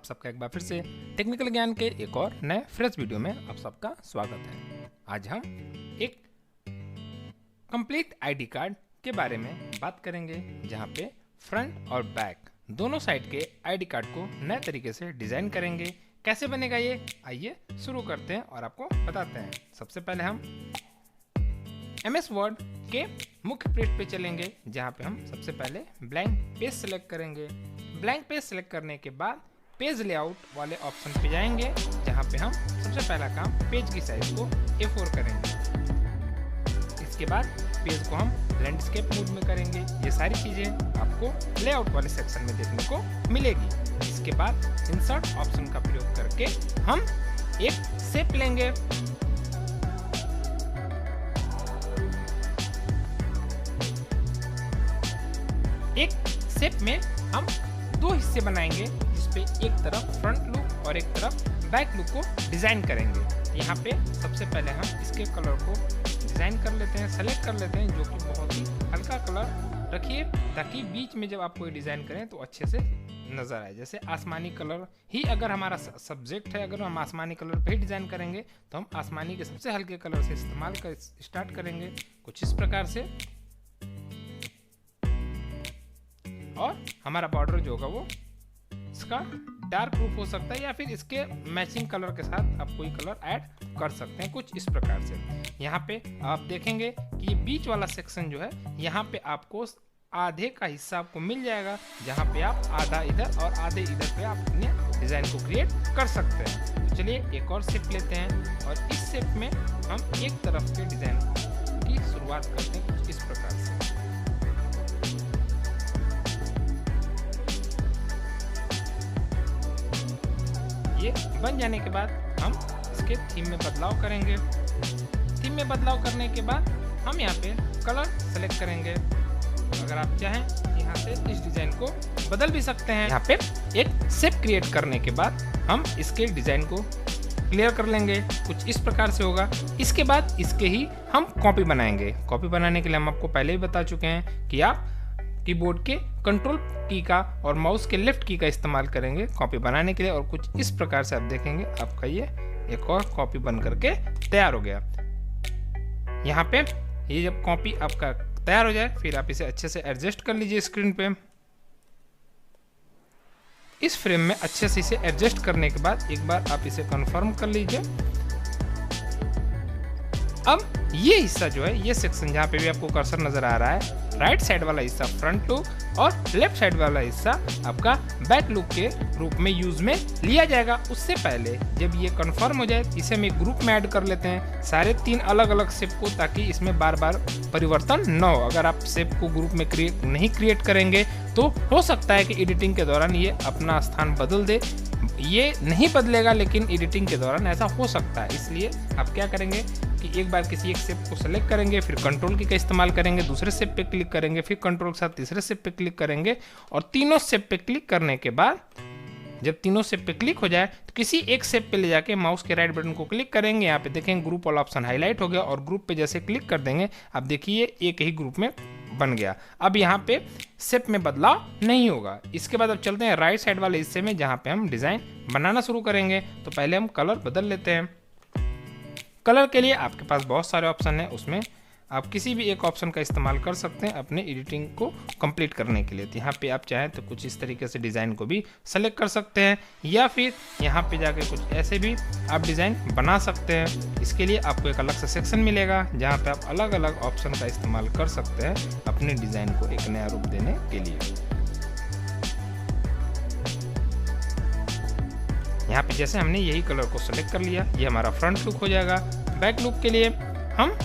आप सबका एक बार फिर से टेक्निकल ज्ञान के एक और नए फ्रेश वीडियो में आप सबका स्वागत है। आज हम एक कंप्लीट आईडी कार्ड के बारे में बात करेंगे, जहां पे फ्रंट और बैक दोनों साइड के आईडी कार्ड को नए तरीके से डिज़ाइन करेंगे। कैसे बनेगा ये, आइए शुरू करते हैं और आपको बताते हैं। सबसे पहले हम MS वर्ड के मुख्य पृष्ठ पे चलेंगे, जहाँ पे हम सबसे पहले ब्लैंक पेज सेलेक्ट करेंगे। ब्लैंक पेज सेलेक्ट करने के बाद पेज लेआउट वाले ऑप्शन पे जाएंगे, जहाँ पे हम सबसे पहला काम पेज की साइज को A4 करेंगे। इसके बाद पेज को हम लैंडस्केप मोड में करेंगे। ये सारी चीज़ें आपको लेआउट वाले सेक्शन में देखने को मिलेगी। इसके बाद इंसर्ट ऑप्शन का प्रयोग करके हम एक शेप लेंगे। एक शेप में हम दो हिस्से बनाएंगे, जिसपे एक तरफ फ्रंट लुक और एक तरफ बैक लुक को डिजाइन करेंगे। यहाँ पे सबसे पहले हम इसके कलर को डिजाइन कर लेते हैं, सेलेक्ट कर लेते हैं, जो कि बहुत ही हल्का कलर रखिए, ताकि बीच में जब आप कोई डिजाइन करें तो अच्छे से नजर आए। जैसे आसमानी कलर ही अगर हमारा सब्जेक्ट है, अगर हम आसमानी कलर पे ही डिजाइन करेंगे तो हम आसमानी के सबसे हल्के कलर से इस्तेमाल कर स्टार्ट करेंगे, कुछ इस प्रकार से। और हमारा बॉर्डर जो होगा वो इसका डार्क रूप हो सकता है, या फिर इसके मैचिंग कलर के साथ आप कोई कलर ऐड कर सकते हैं, कुछ इस प्रकार से। यहाँ पे आप देखेंगे कि ये बीच वाला सेक्शन जो है, यहाँ पे आपको आधे का हिस्सा आपको मिल जाएगा, जहाँ पे आप आधा इधर और आधे इधर पे आप अपने डिजाइन को क्रिएट कर सकते हैं। तो चलिए एक और शेप लेते हैं, और इस शेप में हम एक तरफ के डिजाइन की शुरुआत करते हैं, कुछ इस प्रकार से। ये बन जाने के बाद हम इसके थीम में बदलाव करेंगे। थीम में बदलाव करने के बाद हम यहाँ पे कलर सेलेक्ट करेंगे। अगर आप चाहें यहाँ से इस डिजाइन को बदल भी सकते हैं। यहाँ पे एक शेप क्रिएट करने के बाद हम इसके डिजाइन को क्लियर कर लेंगे, कुछ इस प्रकार से होगा। इसके बाद इसके ही हम कॉपी बनाएंगे। कॉपी बनाने के लिए हम आपको पहले ही बता चुके हैं कि आप कीबोर्ड के कंट्रोल की का और माउस के लेफ्ट की का इस्तेमाल करेंगे कॉपी बनाने के लिए, और कुछ इस प्रकार से आप देखेंगे आपका ये एक और कॉपी बन करके तैयार हो गया। यहाँ पे ये जब कॉपी आपका तैयार हो जाए, फिर आप इसे अच्छे से एडजस्ट कर लीजिए स्क्रीन पे। इस फ्रेम में अच्छे से इसे एडजस्ट करने के बाद एक बार आप इसे कंफर्म कर लीजिए। अब ये हिस्सा जो है, ये सेक्शन जहाँ पे भी आपको कर्सर नजर आ रहा है, राइट साइड वाला हिस्सा फ्रंट लुक और लेफ्ट साइड वाला हिस्सा आपका बैक लुक के रूप में यूज में लिया जाएगा। उससे पहले जब ये कंफर्म हो जाए, इसे हम एक ग्रुप में ऐड कर लेते हैं, सारे 3 अलग अलग शेप को, ताकि इसमें बार बार परिवर्तन न हो। अगर आप शेप को ग्रुप में नहीं क्रिएट करेंगे तो हो सकता है कि एडिटिंग के दौरान ये अपना स्थान बदल दे। ये नहीं बदलेगा, लेकिन एडिटिंग के दौरान ऐसा हो सकता है। इसलिए आप क्या करेंगे कि एक बार किसी एक शेप को सेलेक्ट करेंगे, फिर कंट्रोल की का इस्तेमाल करेंगे, दूसरे शेप पे क्लिक करेंगे, फिर कंट्रोल के साथ तीसरे शेप पे क्लिक करेंगे, और तीनों शेप पे क्लिक करने के बाद जब तीनों शेप पे क्लिक हो जाए तो किसी एक शेप पे ले जाके माउस के राइट बटन को क्लिक करेंगे। यहाँ पे देखेंगे ग्रुप वाला ऑप्शन हाईलाइट हो गया, और ग्रुप पे जैसे क्लिक कर देंगे आप देखिए एक ही ग्रुप में बन गया। अब यहाँ पे शेप में बदलाव नहीं होगा। इसके बाद अब चलते हैं राइट साइड वाले हिस्से में, जहाँ पे हम डिजाइन बनाना शुरू करेंगे। तो पहले हम कलर बदल लेते हैं। कलर के लिए आपके पास बहुत सारे ऑप्शन हैं, उसमें आप किसी भी एक ऑप्शन का इस्तेमाल कर सकते हैं अपने एडिटिंग को कंप्लीट करने के लिए। तो यहाँ पे आप चाहें तो कुछ इस तरीके से डिज़ाइन को भी सेलेक्ट कर सकते हैं, या फिर यहाँ पे जाके कुछ ऐसे भी आप डिज़ाइन बना सकते हैं। इसके लिए आपको एक अलग सा सेक्शन मिलेगा, जहाँ पे आप अलग अलग ऑप्शन का इस्तेमाल कर सकते हैं अपने डिज़ाइन को एक नया रूप देने के लिए। यहाँ पे जैसे हमने यही कलर को सेलेक्ट कर लिया, ये हमारा फ्रंट लुक हो जाएगा। बैक लुक के लिए हम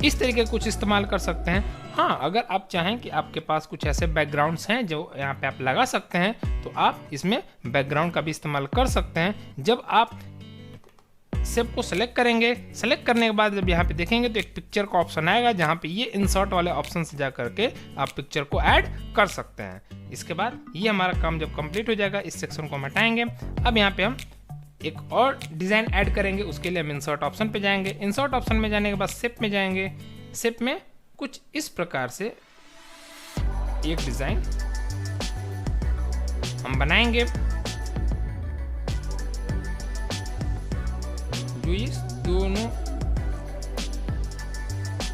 इस तरीके कुछ इस्तेमाल कर सकते हैं। हाँ, अगर आप चाहें कि आपके पास कुछ ऐसे बैकग्राउंड्स हैं जो यहाँ पे आप लगा सकते हैं, तो आप इसमें बैकग्राउंड का भी इस्तेमाल कर सकते हैं। जब आप शेप को सेलेक्ट करेंगे। सेलेक्ट करने के बाद जब यहाँ पे देखेंगे तो एक पिक्चर का ऑप्शन आएगा, जहाँ पे ये इंसर्ट वाले ऑप्शन से जा करके आप पिक्चर को ऐड कर सकते हैं। इसके बाद ये हमारा काम जब कंप्लीट हो जाएगा, इस सेक्शन को हम हटाएंगे। अब यहाँ पे हम एक और डिज़ाइन ऐड करेंगे, उसके लिए हम इंसर्ट ऑप्शन पे जाएंगे। इंसर्ट ऑप्शन में जाने के बाद शेप में जाएंगे। शेप में कुछ इस प्रकार से एक डिज़ाइन हम बनाएंगे जो इस दोनों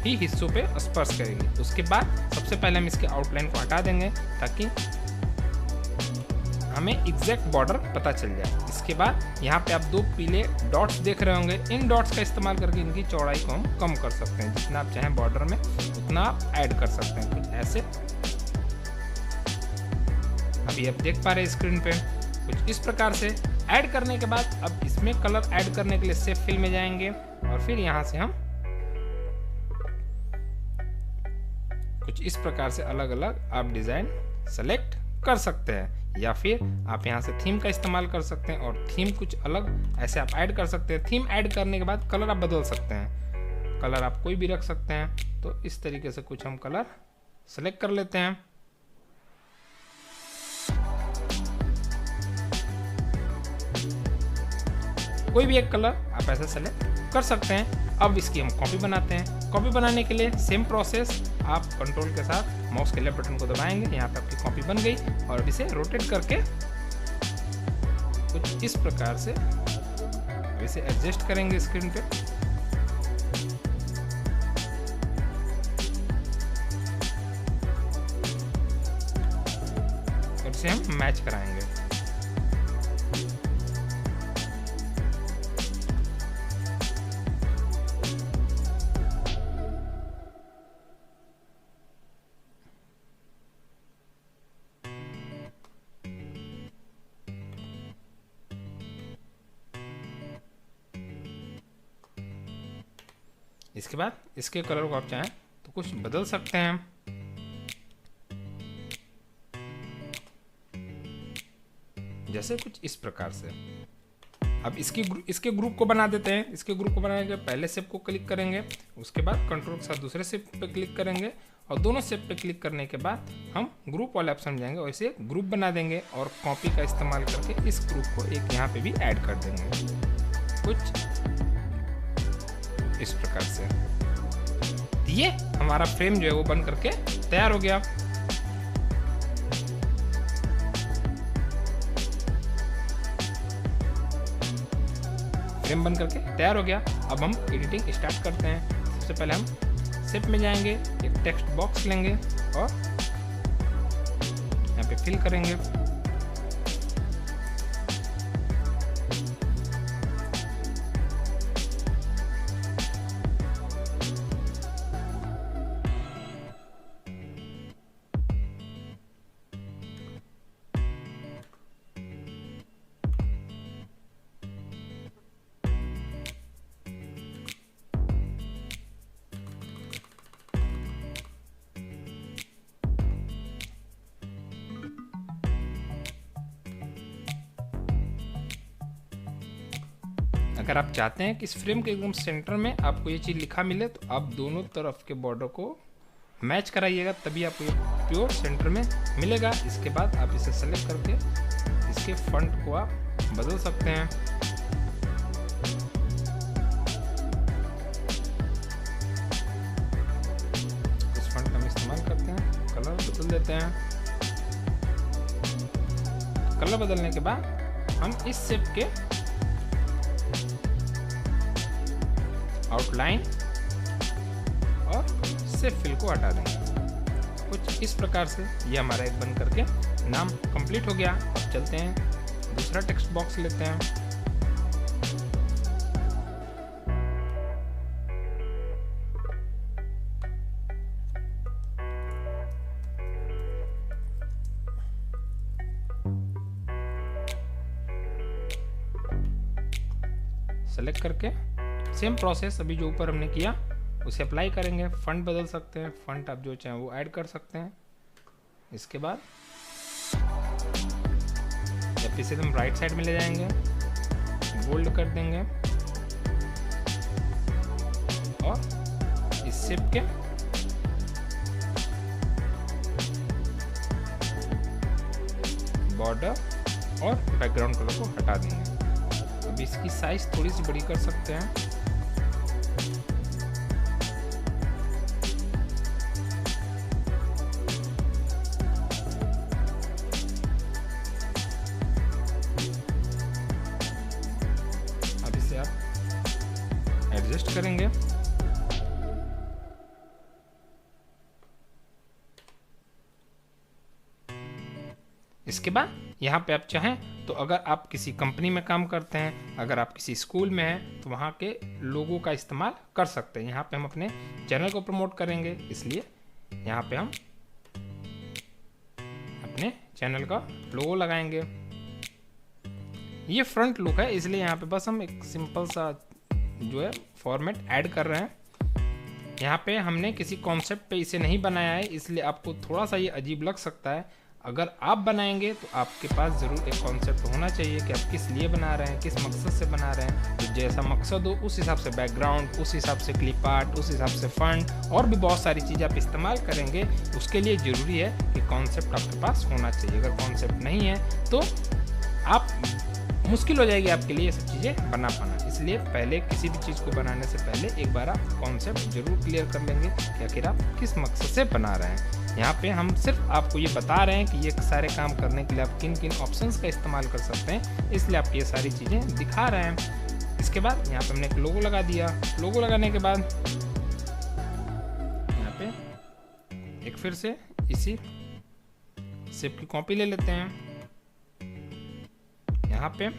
ही हिस्सों पे स्पर्श करेंगे। उसके बाद सबसे पहले हम इसके आउटलाइन को हटा देंगे ताकि हमें एग्जैक्ट बॉर्डर पता चल जाए। इसके बाद यहाँ पे आप 2 पीले डॉट्स देख रहे होंगे। इन डॉट्स का इस्तेमाल करके इनकी चौड़ाई को हम कम कर सकते हैं। जितना आप चाहें बॉर्डर में उतना आप ऐड कर सकते हैं, कुछ ऐसे। अभी आप देख पा रहे हैं स्क्रीन पे कुछ इस प्रकार से। ऐड करने के बाद अब इसमें कलर ऐड करने के लिए शेप फिल में जाएंगे और फिर यहाँ से हम कुछ इस प्रकार से अलग अलग आप डिजाइन सेलेक्ट कर सकते हैं, या फिर आप यहाँ से थीम का इस्तेमाल कर सकते हैं और थीम कुछ अलग ऐसे आप ऐड कर सकते हैं। थीम ऐड करने के बाद कलर आप बदल सकते हैं, कलर आप कोई भी रख सकते हैं। तो इस तरीके से कुछ हम कलर सेलेक्ट कर लेते हैं। कोई भी एक कलर आप ऐसे सेलेक्ट कर सकते हैं। अब इसकी हम कॉपी बनाते हैं। कॉपी बनाने के लिए सेम प्रोसेस, आप कंट्रोल के साथ माउस के लेफ्ट बटन को दबाएंगे। यहाँ पे आपकी कॉपी बन गई और अब इसे रोटेट करके कुछ इस प्रकार से इसे एडजस्ट करेंगे स्क्रीन पे। और इसे हम मैच कराएंगे। इसके बाद इसके कलर को आप चाहें तो कुछ बदल सकते हैं। जैसे कुछ इस प्रकार से। अब इसके ग्रुप को बना देते हैं। इसके ग्रुप को बनाने के पहले शेप को क्लिक करेंगे, उसके बाद कंट्रोल के साथ दूसरे शेप पे क्लिक करेंगे और दोनों शेप पे क्लिक करने के बाद हम ग्रुप वाले ऑप्शन में जाएंगे और इसे ग्रुप बना देंगे और कॉपी का इस्तेमाल करके इस ग्रुप को एक यहाँ पे भी ऐड कर देंगे कुछ इस प्रकार से। ये हमारा फ्रेम जो है वो बन करके तैयार हो गया। फ्रेम बन करके तैयार हो गया। अब हम एडिटिंग स्टार्ट करते हैं। सबसे पहले हम शेप में जाएंगे, एक टेक्स्ट बॉक्स लेंगे और यहाँ पे फिल करेंगे। अगर आप चाहते हैं कि इस फ्रेम के एकदम सेंटर में आपको ये चीज़ लिखा मिले तो आप दोनों तरफ के बॉर्डर को मैच कराइएगा, तभी आपको ये प्योर सेंटर में मिलेगा। इसके बाद आप इसे सेलेक्ट करके इसके फॉन्ट को आप बदल सकते हैं। इस फॉन्ट का हम इस्तेमाल करते हैं, कलर बदल देते हैं। कलर बदलने के बाद हम इस शेप के आउटलाइन और शेप फिल को हटा देंगे कुछ इस प्रकार से। ये हमारा एक बन करके नाम कंप्लीट हो गया। अब चलते हैं दूसरा टेक्स्ट बॉक्स लेते हैं। सेलेक्ट करके सेम प्रोसेस अभी जो ऊपर हमने किया उसे अप्लाई करेंगे। फॉन्ट बदल सकते हैं, फॉन्ट आप जो चाहें वो ऐड कर सकते हैं। इसके बाद जब इसे हम राइट साइड में ले जाएंगे, बोल्ड कर देंगे और इस शेप के बॉर्डर और बैकग्राउंड कलर को हटा देंगे। अब इसकी साइज थोड़ी सी बड़ी कर सकते हैं। अब इसे आप एडजस्ट करेंगे। इसके बाद यहाँ पे आप चाहें तो अगर आप किसी कंपनी में काम करते हैं, अगर आप किसी स्कूल में हैं, तो वहाँ के लोगों का इस्तेमाल कर सकते हैं। यहाँ पे हम अपने चैनल को प्रमोट करेंगे, इसलिए यहाँ पे हम अपने चैनल का लोगो लगाएंगे। ये फ्रंट लुक है, इसलिए यहाँ पे बस हम एक सिंपल सा जो है फॉर्मेट ऐड कर रहे हैं। यहाँ पे हमने किसी कॉन्सेप्ट पे इसे नहीं बनाया है, इसलिए आपको थोड़ा सा ये अजीब लग सकता है। अगर आप बनाएंगे तो आपके पास ज़रूर एक कॉन्सेप्ट होना चाहिए कि आप किस लिए बना रहे हैं, किस मकसद से बना रहे हैं। तो जैसा मकसद हो उस हिसाब से बैकग्राउंड, उस हिसाब से क्लिप आर्ट, उस हिसाब से फंड और भी बहुत सारी चीज़ें आप इस्तेमाल करेंगे। उसके लिए ज़रूरी है कि कॉन्सेप्ट आपके पास होना चाहिए। अगर कॉन्सेप्ट नहीं है तो आप मुश्किल हो जाएगी आपके लिए ये सब चीज़ें बना पाना। इसलिए पहले किसी भी चीज़ को बनाने से पहले एक बार आप कॉन्सेप्ट जरूर क्लियर कर लेंगे कि आखिर आप किस मकसद से बना रहे हैं। यहाँ पे हम सिर्फ आपको ये बता रहे हैं कि ये सारे काम करने के लिए आप किन किन ऑप्शंस का इस्तेमाल कर सकते हैं, इसलिए आप ये सारी चीज़ें दिखा रहे हैं। इसके बाद यहाँ पे हमने एक लोगो लगा दिया। लोगो लगाने के बाद यहाँ पे एक फिर से इसी शेप की कॉपी ले लेते हैं। यहाँ पे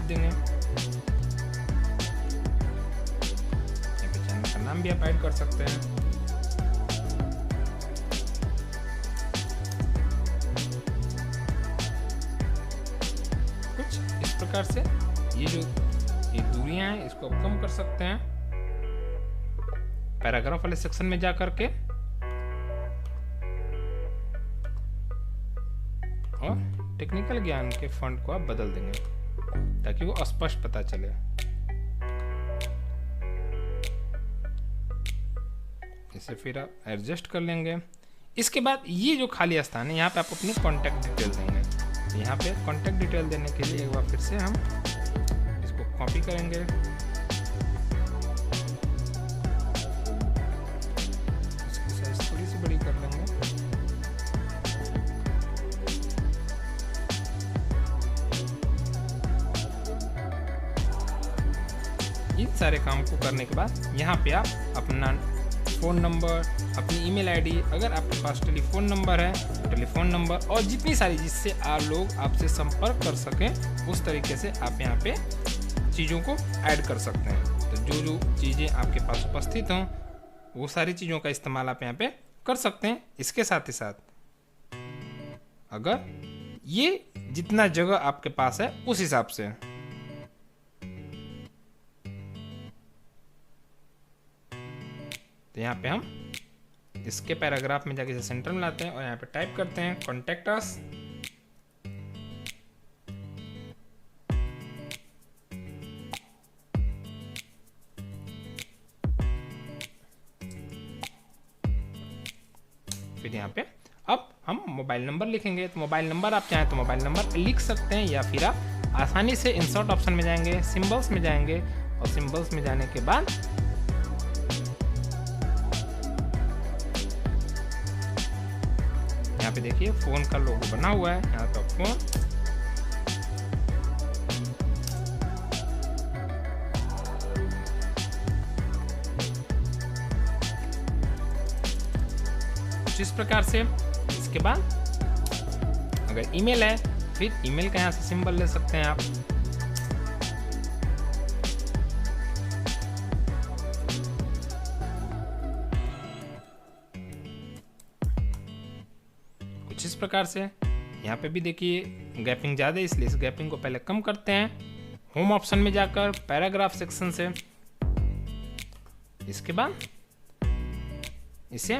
देंगे। चैनल का नाम भी आप ऐड कर सकते हैं। कुछ इस प्रकार से ये जो दूरियां हैं इसको आप कम कर सकते हैं। पैराग्राफ वाले सेक्शन में जा करके और टेक्निकल ज्ञान के फॉन्ट को आप बदल देंगे ताकि वो स्पष्ट पता चले। इसे फिर आप एडजस्ट कर लेंगे। इसके बाद ये जो खाली स्थान है यहाँ पे आप अपनी कॉन्टैक्ट डिटेल देंगे। यहाँ पे कॉन्टैक्ट डिटेल देने के लिए एक बार फिर से हम इसको कॉपी करेंगे। इसकी साइज थोड़ी सी बड़ी कर लेंगे। इन सारे काम को करने के बाद यहाँ पे आप अपना फ़ोन नंबर, अपनी ईमेल आईडी, अगर आपके पास टेलीफोन नंबर है तो टेलीफोन नंबर और जितनी सारी जिससे आप लोग आपसे संपर्क कर सकें उस तरीके से आप यहाँ पे चीज़ों को ऐड कर सकते हैं। तो जो जो चीज़ें आपके पास उपस्थित हों वो सारी चीज़ों का इस्तेमाल आप यहाँ पे कर सकते हैं। इसके साथ ही साथ अगर ये जितना जगह आपके पास है उस हिसाब से तो यहाँ पे हम इसके पैराग्राफ में जाके सेंटर में लाते हैं और यहाँ पे टाइप करते हैं कॉन्टैक्ट अस। फिर यहाँ पे अब हम मोबाइल नंबर लिखेंगे। तो मोबाइल नंबर आप चाहें तो मोबाइल नंबर लिख सकते हैं या फिर आप आसानी से इंसर्ट ऑप्शन में जाएंगे, सिंबल्स में जाएंगे और सिंबल्स में जाने के बाद यहाँ पे देखिए फोन का लोगो बना हुआ है। यहाँ पे फोन, कुछ इस प्रकार से। इसके बाद अगर ईमेल है फिर ईमेल का यहाँ से सिंबल ले सकते हैं आप। कुछ इस प्रकार से। यहाँ पे भी देखिए गैपिंग ज़्यादा है, इसलिए इस गैपिंग को पहले कम करते हैं होम ऑप्शन में जाकर पैराग्राफ सेक्शन से। इसके बाद इसे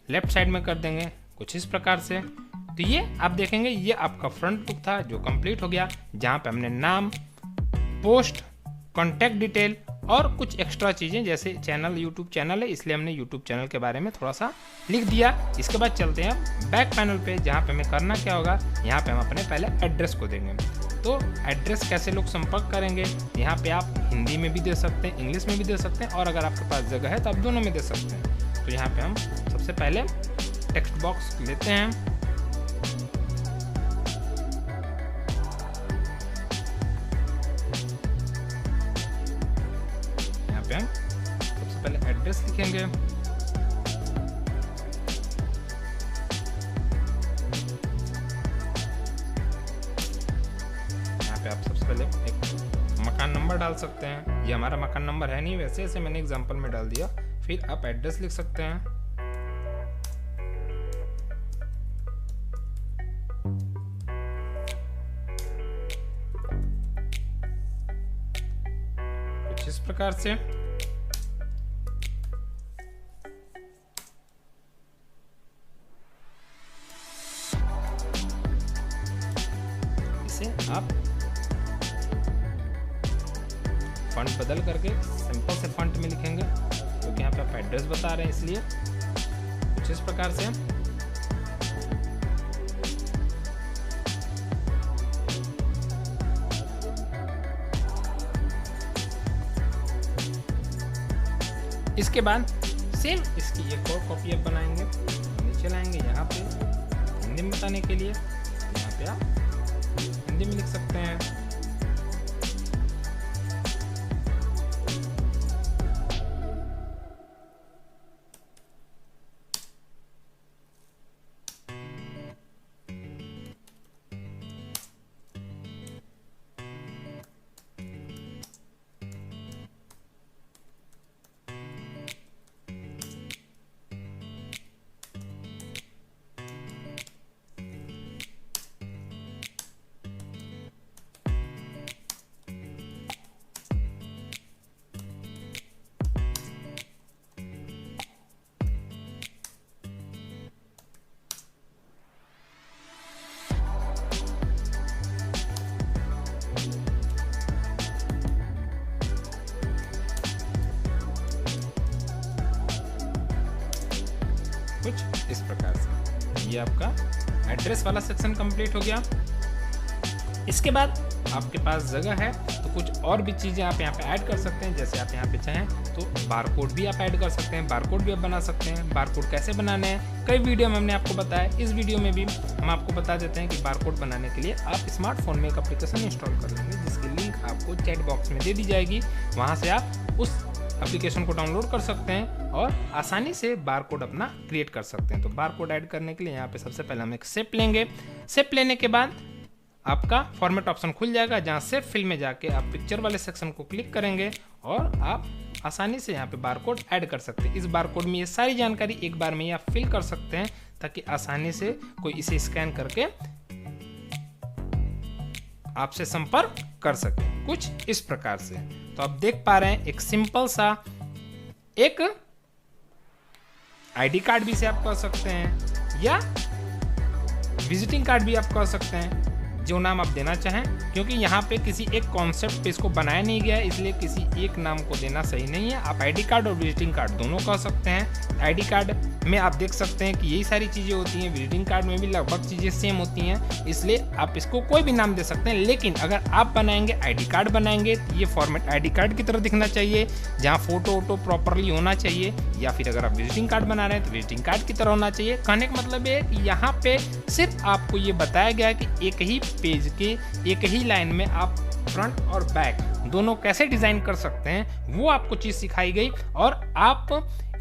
लेफ्ट साइड में कर देंगे कुछ इस प्रकार से। तो ये आप देखेंगे ये आपका फ्रंट लुक था जो कंप्लीट हो गया, जहाँ पे हमने नाम, पोस्ट, कॉन्टैक्ट डिटेल और कुछ एक्स्ट्रा चीज़ें जैसे चैनल, यूट्यूब चैनल है इसलिए हमने यूट्यूब चैनल के बारे में थोड़ा सा लिख दिया। इसके बाद चलते हैं बैक पैनल पे, जहाँ पे हमें करना क्या होगा, यहाँ पे हम अपने पहले एड्रेस को देंगे। तो एड्रेस कैसे लोग संपर्क करेंगे, यहाँ पे आप हिंदी में भी दे सकते हैं, इंग्लिश में भी दे सकते हैं और अगर आपके पास जगह है तो आप दोनों में दे सकते हैं। तो यहाँ पे हम सबसे पहले टेक्स्ट बॉक्स लेते हैं, यहाँ पे हम सबसे पहले एड्रेस लिखेंगे। आप सबसे पहले एक मकान नंबर डाल सकते हैं, ये हमारा मकान नंबर है नहीं, वैसे ऐसे मैंने एग्जांपल में डाल दिया। फिर आप एड्रेस लिख सकते हैं, कुछ इस प्रकार से। इसे आप फॉन्ट बदल करके सिंपल से फॉन्ट में लिखेंगे क्योंकि यहाँ पे आप एड्रेस बता रहे हैं इसलिए। कुछ इस प्रकार से। इसके बाद सेम इसकी एक और कॉपी आप बनाएंगे, नीचे लाएंगे यहाँ पे हिंदी में बताने के लिए, यहाँ पे आप हिंदी में लिख सकते हैं। कुछ इस प्रकार से ये आपका एड्रेस वाला सेक्शन कंप्लीट हो गया। इसके बाद आपके पास जगह है तो कुछ और भी चीज़ें आप यहाँ पे ऐड कर सकते हैं। जैसे आप यहाँ पे चाहें तो बारकोड भी आप ऐड कर सकते हैं, बारकोड भी आप बना सकते हैं। बारकोड कैसे बनाने हैं कई वीडियो में हमने आपको बताया, इस वीडियो में भी हम आपको बता देते हैं कि बारकोड बनाने के लिए आप स्मार्टफोन में एक एप्लीकेशन इंस्टॉल कर लेंगे जिसकी लिंक आपको चैट बॉक्स में दे दी जाएगी। वहाँ से आप उस एप्लीकेशन को डाउनलोड कर सकते हैं और आसानी से बारकोड अपना क्रिएट कर सकते हैं। तो बारकोड ऐड करने के लिए यहाँ पे सबसे पहले हम एक शेप लेंगे। शेप लेने के बाद आपका फॉर्मेट ऑप्शन खुल जाएगा, जहाँ शेप फिल में जाके आप पिक्चर वाले सेक्शन को क्लिक करेंगे और आप आसानी से यहाँ पे बारकोड ऐड कर सकते हैं। इस बारकोड में ये सारी जानकारी एक बार में ही आप फिल कर सकते हैं ताकि आसानी से कोई इसे स्कैन करके आपसे संपर्क कर सके। कुछ इस प्रकार से तो आप देख पा रहे हैं एक सिंपल सा एक आईडी कार्ड भी से आप कर सकते हैं या विजिटिंग कार्ड भी आप कर सकते हैं, जो नाम आप देना चाहें, क्योंकि यहाँ पे किसी एक कॉन्सेप्ट पे इसको बनाया नहीं गया है इसलिए किसी एक नाम को देना सही नहीं है। आप आईडी कार्ड और विजिटिंग कार्ड दोनों कह सकते हैं। आईडी कार्ड में आप देख सकते हैं कि यही सारी चीज़ें होती हैं, विजिटिंग कार्ड में भी लगभग चीज़ें सेम होती हैं, इसलिए आप इसको कोई भी नाम दे सकते हैं। लेकिन अगर आप बनाएंगे आईडी कार्ड बनाएंगे तो ये फॉर्मेट आईडी कार्ड की तरह दिखना चाहिए, जहाँ फोटो वोटो प्रॉपरली होना चाहिए, या फिर अगर आप विजिटिंग कार्ड बना रहे हैं तो विजिटिंग कार्ड की तरह होना चाहिए। कहने का मतलब ये है कि यहाँ पे सिर्फ आपको ये बताया गया है कि एक ही पेज के एक ही लाइन में आप फ्रंट और बैक दोनों कैसे डिजाइन कर सकते हैं वो आपको चीज सिखाई गई और आप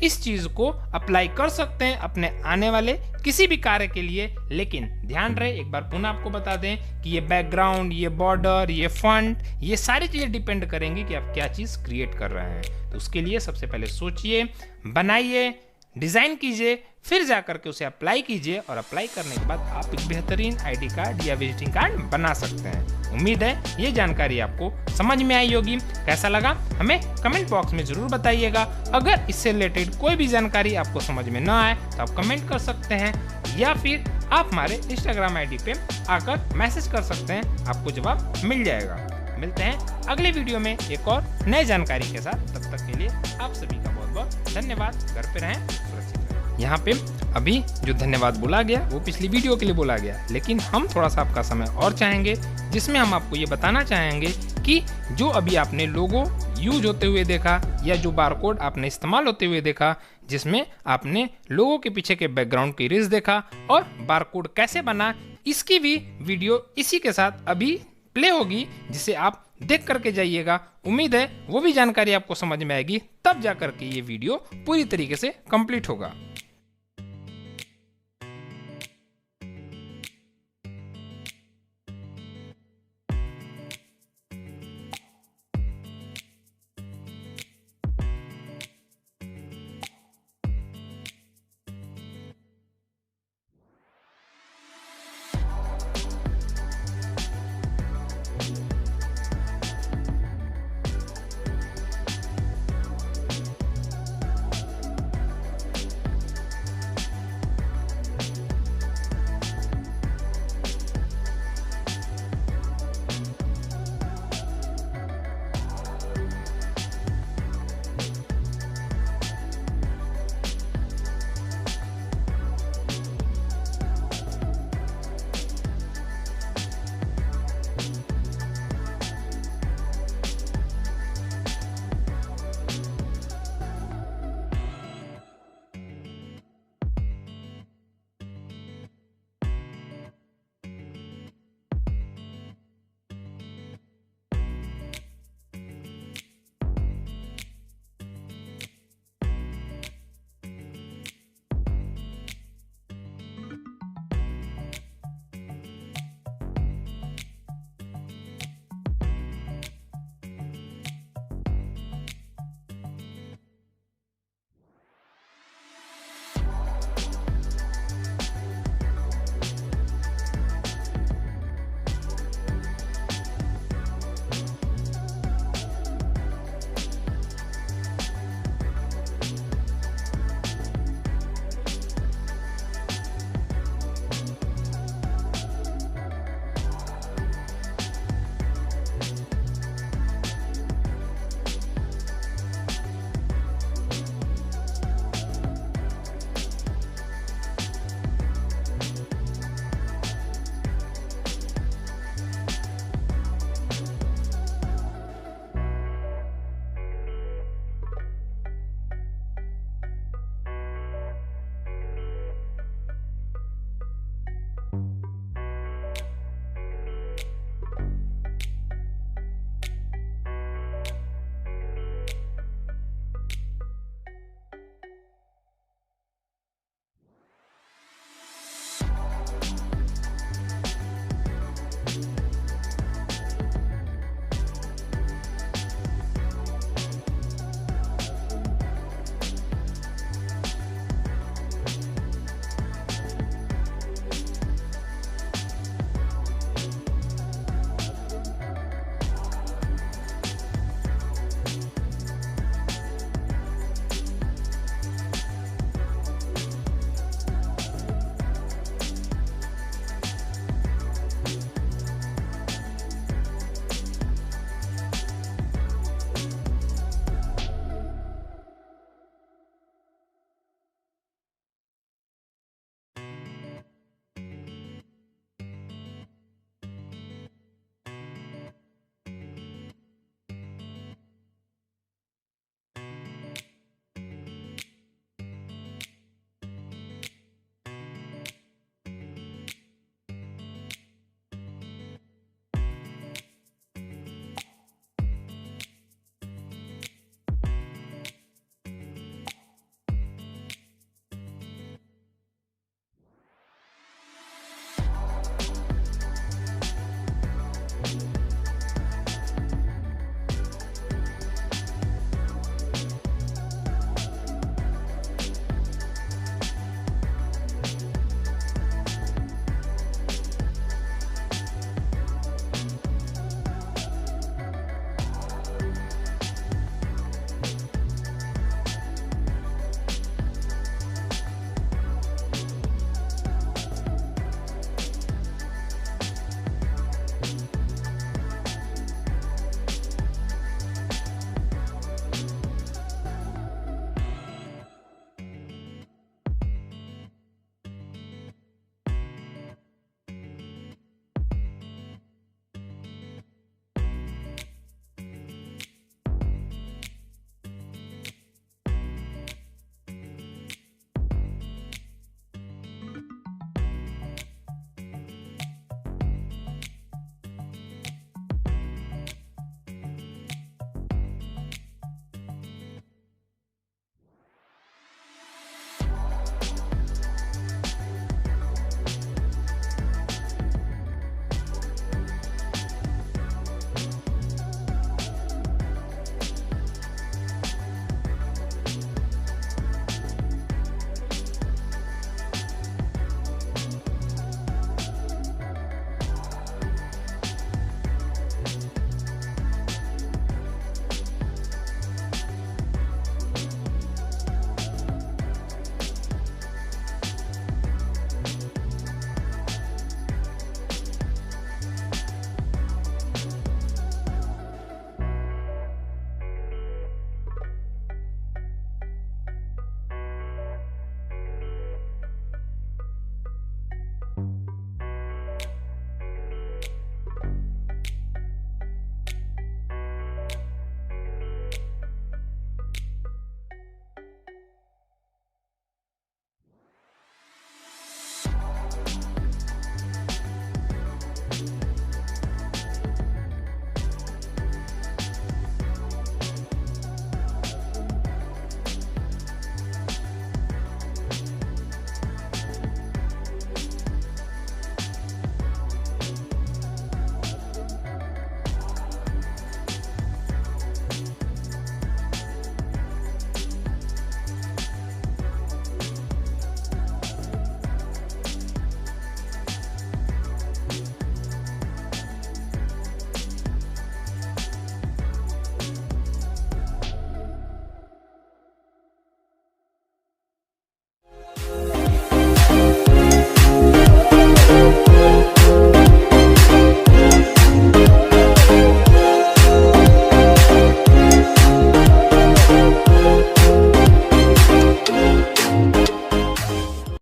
इस चीज को अप्लाई कर सकते हैं अपने आने वाले किसी भी कार्य के लिए। लेकिन ध्यान रहे, एक बार पुनः आपको बता दें कि ये बैकग्राउंड, ये बॉर्डर, ये फॉन्ट, ये सारी चीजें डिपेंड करेंगी कि आप क्या चीज क्रिएट कर रहे हैं। तो उसके लिए सबसे पहले सोचिए, बनाइए, डिजाइन कीजिए, फिर जाकर के उसे अप्लाई कीजिए और अप्लाई करने के बाद आप एक बेहतरीन आईडी कार्ड या विजिटिंग कार्ड बना सकते हैं। उम्मीद है ये जानकारी आपको समझ में आई होगी। कैसा लगा हमें कमेंट बॉक्स में जरूर बताइएगा। अगर इससे रिलेटेड कोई भी जानकारी आपको समझ में ना आए तो आप कमेंट कर सकते हैं या फिर आप हमारे इंस्टाग्राम आईडी पे आकर मैसेज कर सकते हैं, आपको जवाब मिल जाएगा। मिलते हैं अगले वीडियो में एक और नए जानकारी के साथ। तब तक के लिए आप सभी का बहुत बहुत धन्यवाद। घर पे रहें, सुरक्षित रहें। यहाँ पे अभी जो धन्यवाद बोला गया वो पिछली वीडियो के लिए बोला गया, लेकिन हम थोड़ा सा आपका समय और चाहेंगे जिसमें हम आपको ये बताना चाहेंगे कि जो अभी आपने लोगो यूज होते हुए देखा या जो बारकोड आपने इस्तेमाल होते हुए देखा, जिसमें आपने लोगों के पीछे के बैकग्राउंड की रील्स देखा और बारकोड कैसे बना, इसकी भी वीडियो इसी के साथ अभी प्ले होगी, जिसे आप देख करके जाइएगा। उम्मीद है वो भी जानकारी आपको समझ में आएगी, तब जाकर के ये वीडियो पूरी तरीके से कंप्लीट होगा।